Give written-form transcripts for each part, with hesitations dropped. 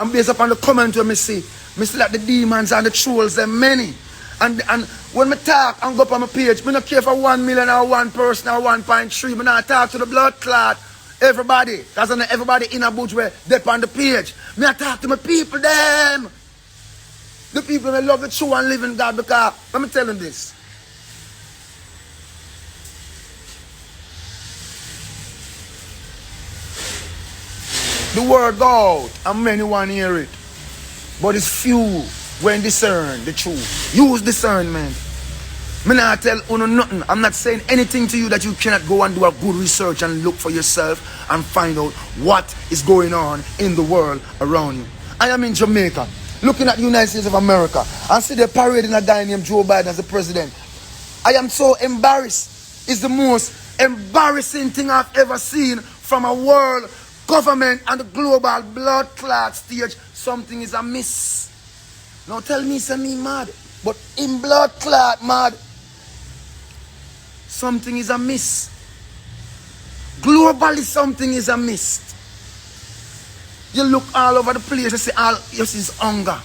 And based upon the comment when me see that the demons and the trolls are many. And when me talk and go up on my page, me not care for 1 million or one person or 1.3. Me not talk to the blood clot. Everybody. That's not everybody in a bush where they on the page. Me I talk to my people them. The people that love the true and living God, because let me tell them this. The word go out and many want to hear it. But it's few when discern the truth. Use discernment. Me not tell you nothing. I'm not saying anything to you that you cannot go and do a good research and look for yourself and find out what is going on in the world around you. I am in Jamaica, looking at the United States of America, and see the parading a guy named Joe Biden as the president. I am so embarrassed. It's the most embarrassing thing I've ever seen from a world government and the global blood clot stage. Something is amiss. Now tell me, say me mad, but in blood clot mad. Something is amiss. Globally, something is amiss. You look all over the place, you see all you see is hunger.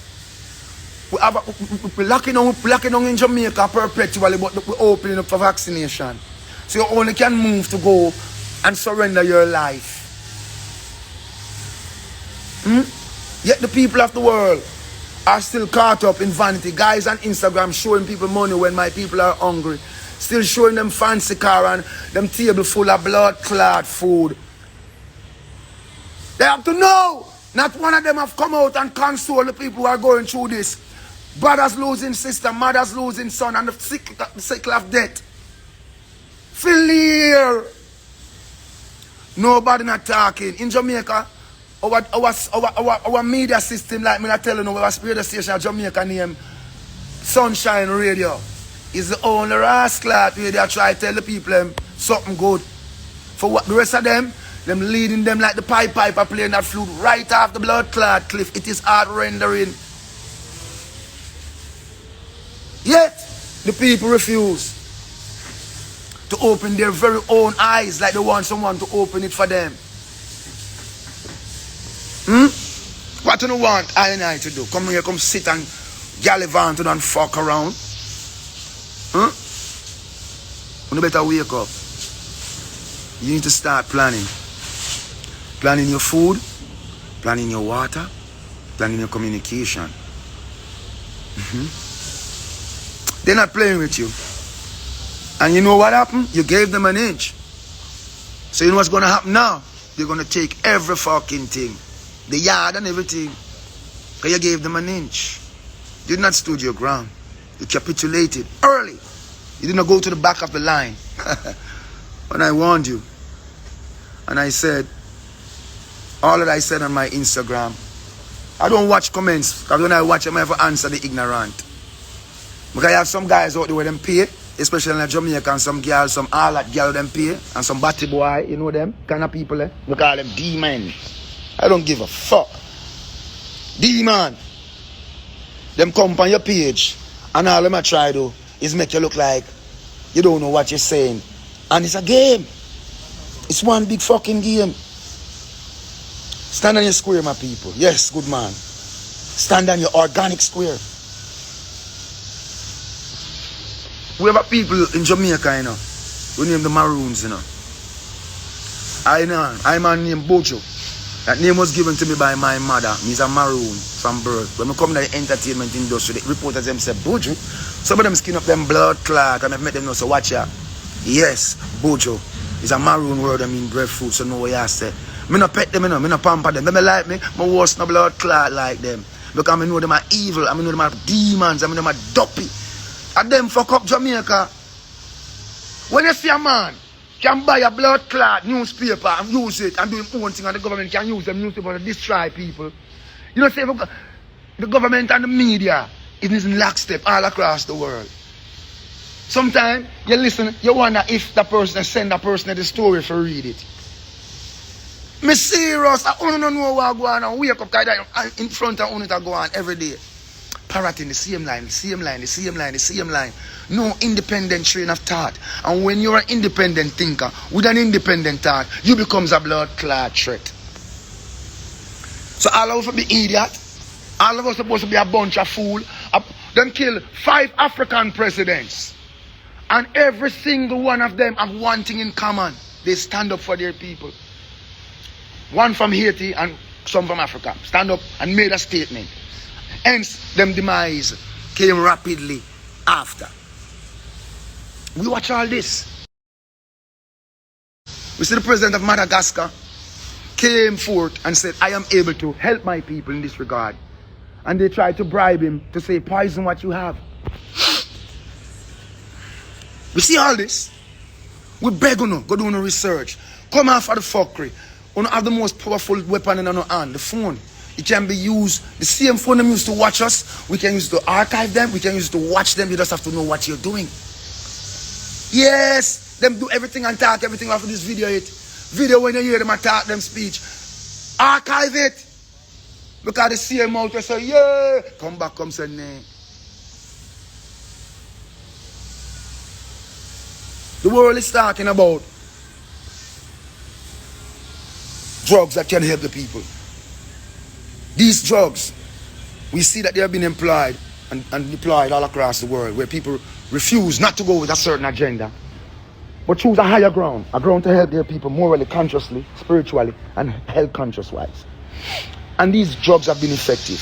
We're locking down in Jamaica perpetually, but we're opening up for vaccination. So you only can move to go and surrender your life. Yet the people of the world are still caught up in vanity. Guys on Instagram showing people money when my people are hungry. Still showing them fancy car and them table full of blood clot food. They have to know. Not one of them have come out and console the people who are going through this. Brothers losing sister, mothers losing son, and the sickle of death. Feel here. Nobody not talking. In Jamaica, our media system, like me not telling you, our radio station in Jamaica named Sunshine Radio, is the only rascal where they try to tell the people something good. For what the rest of them leading them like the Pied Piper playing that flute right off the blood clot cliff. It is hard rendering. Yet the people refuse to open their very own eyes like they want someone to open it for them. What do you want I and I to do? Come here, come sit and gallivant and fuck around. You better wake up. You need to start planning. Planning your food, planning your water, planning your communication. They're not playing with you. And you know what happened? You gave them an inch. So you know what's going to happen now? They're going to take every fucking thing. The yard and everything. Because you gave them an inch. You did not stood your ground. You capitulated early. You did not go to the back of the line. When I warned you. And I said, all that I said on my Instagram, I don't watch comments. Because when I watch them, I have to answer the ignorant. Because I have some guys out there where them pay, especially in Jamaica, and some girls, some all that girl them pay, and some batty boy, you know them, kind of people, eh? We call them demon. I don't give a fuck. Demon. Them come on your page, and all them I try to is make you look like you don't know what you're saying. And it's a game. It's one big fucking game. Stand on your square, my people. Yes, good man. Stand on your organic square. We have people in Jamaica, you know. We name the Maroons, you know. I'm a name Buju. That name was given to me by my mother. He's a Maroon from birth. When I come to the entertainment industry, the reporters them say Buju. Some of them skin up them blood clot and I've met them know, so watch ya. Yes, Buju. It's a Maroon word, I mean breadfruit, so know what I say. Me no pet them, you know, me no pamper them. They like me, my worst no blood clot like them. Because I know them are evil, I know them are demons, I know them are dopey. And them fuck up Jamaica. When you see a man can buy a blood clot newspaper and use it and do his own thing, and the government can use them newspaper to destroy people. You know, say the government and the media is in lockstep all across the world. Sometimes you listen, you wonder if the person send a person the story for read it. Me serious, I don't know what go on and wake up in front of it go on every day. Parroting the same line, the same line, the same line, the same line. No independent train of thought. And when you're an independent thinker with an independent thought, you becomes a blood clot threat. So all of us be idiot. All of us supposed to be a bunch of fool. Them kill 5 African presidents. And every single one of them have one thing in common. They stand up for their people. One from Haiti and some from Africa. Stand up and made a statement. Hence, them demise came rapidly after. We watch all this. We see the president of Madagascar came forth and said, I am able to help my people in this regard. And they tried to bribe him to say, poison what you have. We see all this. We beg you, go do no research. Come off of the fuckery. You have the most powerful weapon in our hand, the phone. It can be used, the same phone them used to watch us. We can use it to archive them. We can use it to watch them. You just have to know what you're doing. Yes, them do everything and talk everything off of this video. Video when you hear them attack them speech. Archive it. Because the same mouth they say, yeah. Come back, come say, nah. The world is talking about drugs that can help the people. These drugs, we see that they have been employed and deployed all across the world, where people refuse not to go with a certain agenda, but choose a higher ground, a ground to help their people morally, consciously, spiritually, and health conscious wise. And these drugs have been effective.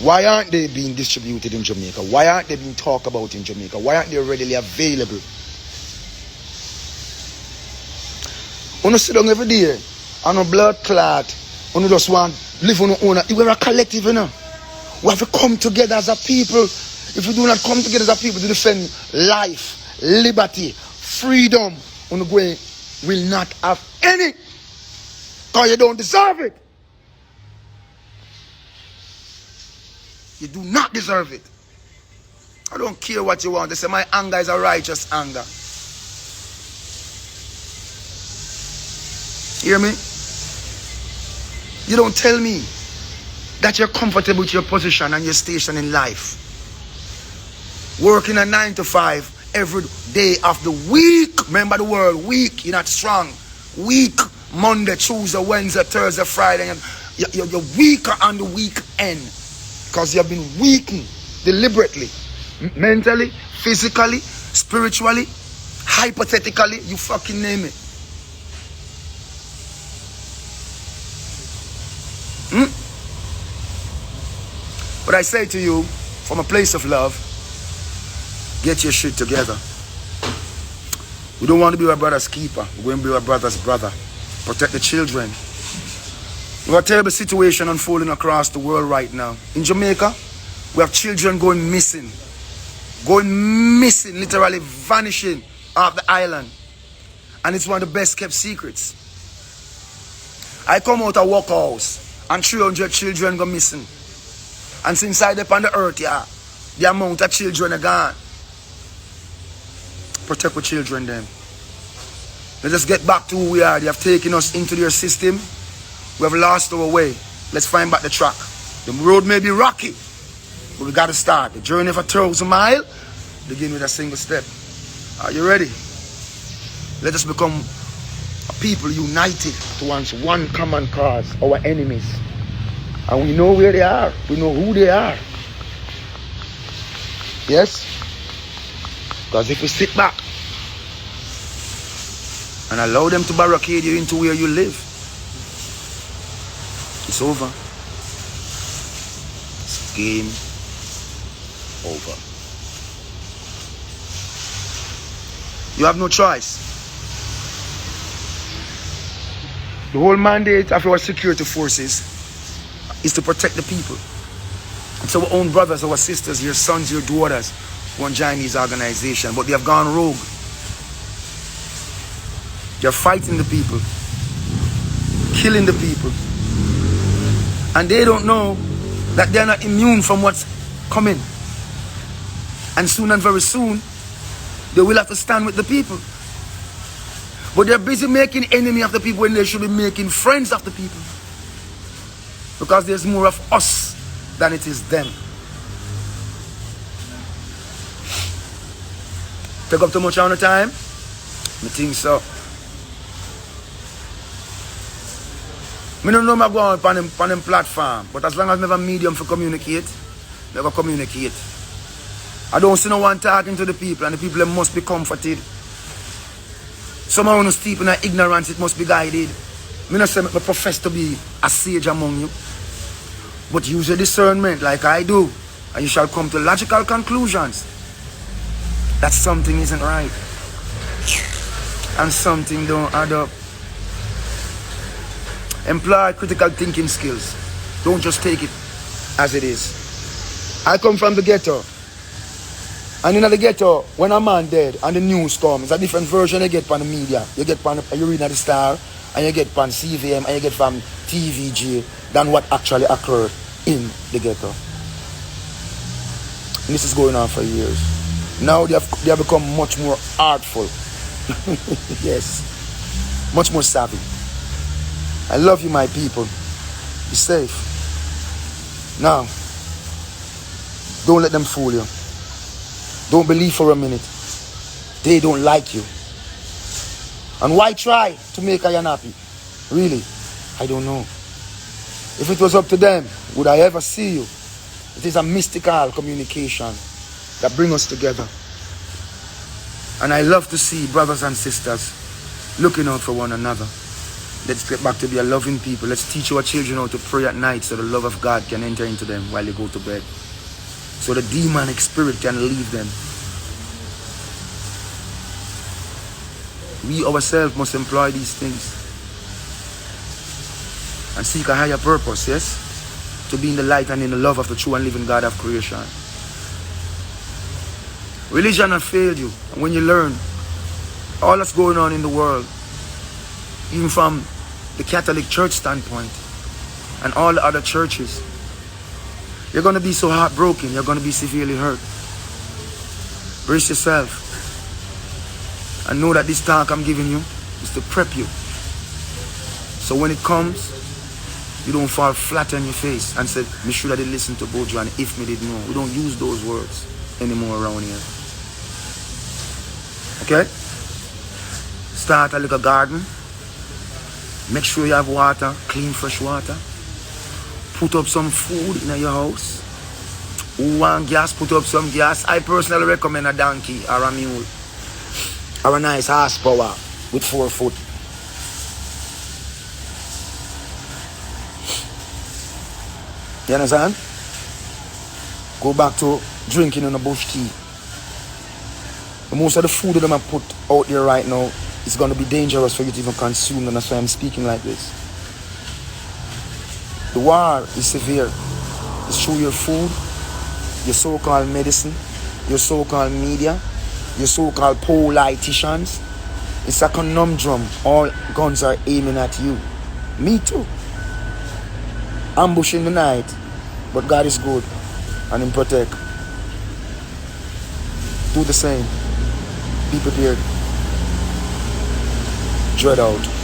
Why aren't they being distributed in Jamaica? Why aren't they being talked about in Jamaica? Why aren't they readily available? When you sit down every day on a blood clot, when you just want to live on your own, we're a collective, you know. We have to come together as a people. If we do not come together as a people to defend life, liberty, freedom, when we will not have any. Because you don't deserve it. You do not deserve it. I don't care what you want. They say my anger is a righteous anger. Hear me? You don't tell me that you're comfortable with your position and your station in life. Working a 9 to 5 every day of the week. Remember the word week. You're not strong. Weak. Monday, Tuesday, Wednesday, Thursday, Friday. You're weaker on the weekend. Because you have been weakened deliberately. Mentally, physically, spiritually, hypothetically. You fucking name it. But I say to you, from a place of love, get your shit together. We don't want to be our brother's keeper. We're going to be our brother's brother. Protect the children. We have a terrible situation unfolding across the world right now. In Jamaica, we have children going missing. Going missing, literally vanishing off the island. And it's one of the best kept secrets. I come out of workhouse and 300 children go missing. And since I upon the earth, yeah, the amount of children are gone. Protect the children then. Let us get back to who we are. They have taken us into their system. We have lost our way. Let's find back the track. The road may be rocky, but we got to start. The journey of 1,000 miles begin with a single step. Are you ready? Let us become a people united towards one common cause, our enemies. And we know where they are. We know who they are. Yes? Because if we sit back and allow them to barricade you into where you live, it's over. It's game over. You have no choice. The whole mandate of our security forces is to protect the people. It's our own brothers, our sisters, your sons, your daughters who want to join these organizations, but they have gone rogue. They're fighting the people, killing the people, and they don't know that they're not immune from what's coming. And soon and very soon, they will have to stand with the people. But they're busy making enemy of the people when they should be making friends of the people. Because there's more of us than it is them. Take up too much on the time? I think so. Me don't know me go on them platform, but as long as me have a medium for communicate, me go communicate. I don't see no one talking to the people, and the people must be comforted. Some of us steep in ignorance, it must be guided. Me not say me profess to be a sage among you, but use your discernment like I do, and you shall come to logical conclusions that something isn't right and something don't add up. Employ critical thinking skills. Don't just take it as it is. I come from the ghetto. And in the ghetto, when a man dead and the news comes, it's a different version you get from the media. You get from you read at the Star, and you get from CVM, and you get from TVG than what actually occurred in the ghetto. And this is going on for years. Now they have become much more artful. Yes. Much more savvy. I love you, my people. Be safe. Now, don't let them fool you. Don't believe for a minute. They don't like you. And why try to make I happy? Really? I don't know. If it was up to them, would I ever see you? It is a mystical communication that brings us together. And I love to see brothers and sisters looking out for one another. Let's get back to be a loving people. Let's teach our children how to pray at night so the love of God can enter into them while they go to bed. So the demonic spirit can leave them. We ourselves must employ these things and seek a higher purpose, yes? To be in the light and in the love of the true and living God of creation. Religion has failed you. And when you learn all that's going on in the world, even from the Catholic Church standpoint and all the other churches, you're going to be so heartbroken. You're going to be severely hurt. Brace yourself. And know that this talk I'm giving you is to prep you. So when it comes, you don't fall flat on your face and say, me should have did listen to Buju, and if me did know. We don't use those words anymore around here. Okay? Start a little garden. Make sure you have water, clean fresh water. Put up some food in your house. Who want gas, put up some gas. I personally recommend a donkey or a mule. Or a nice horsepower with 4 foot. You understand? Go back to drinking in a bush tea. Most of the food that them have put out there right now is going to be dangerous for you to even consume, and that's why I'm speaking like this. The war is severe. It's through your food, your so-called medicine, your so-called media, your so-called politicians. It's a conundrum. All guns are aiming at you. Me too. Ambush in the night, but God is good and Him protect. Do the same. Be prepared. Dread out.